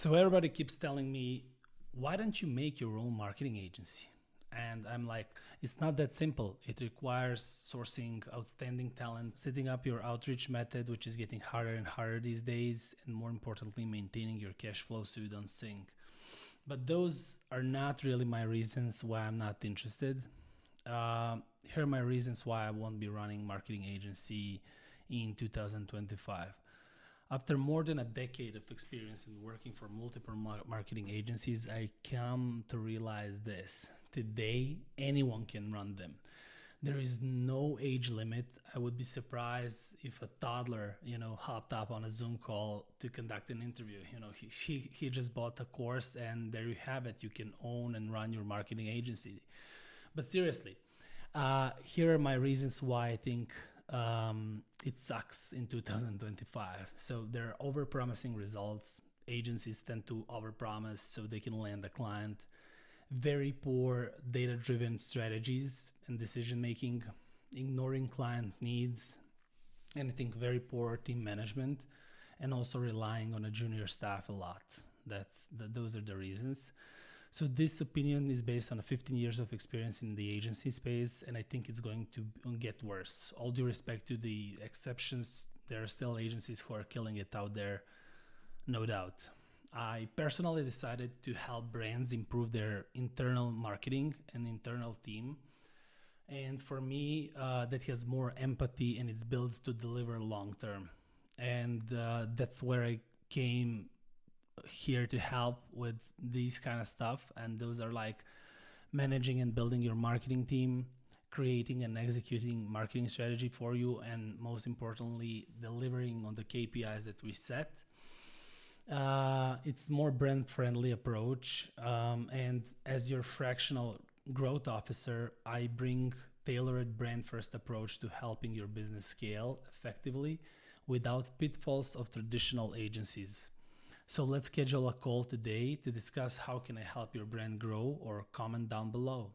So everybody keeps telling me, why don't you make your own marketing agency? And I'm like, it's not that simple. It requires sourcing outstanding talent, setting up your outreach method, which is getting harder and harder these days, and more importantly, maintaining your cash flow so you don't sink. But those are not really my reasons why I'm not interested. Here are my reasons why I won't be running marketing agency in 2025. After more than a decade of experience in working for multiple marketing agencies, I come to realize this. Today, anyone can run them. There is no age limit. I would be surprised if a toddler, hopped up on a Zoom call to conduct an interview. He just bought a course, and there you have it. You can own and run your marketing agency. But seriously, here are my reasons why I think it sucks in 2025. So there are overpromising results. Agencies tend to overpromise so they can land a client. Very poor data-driven strategies and decision making, ignoring client needs, and I think very poor team management, and also relying on a junior staff a lot. Those are the reasons. So this opinion is based on 15 years of experience in the agency space, and I think it's going to get worse. All due respect to the exceptions, there are still agencies who are killing it out there, no doubt. I personally decided to help brands improve their internal marketing and internal team. And for me, that has more empathy and it's built to deliver long term. And that's where I came here to help with these kind of stuff. And those are like managing and building your marketing team, creating and executing marketing strategy for you, and most importantly, delivering on the KPIs that we set. It's more brand friendly approach. And as your fractional growth officer, I bring tailored brand first approach to helping your business scale effectively without pitfalls of traditional agencies. So let's schedule a call today to discuss how can I help your brand grow, or comment down below.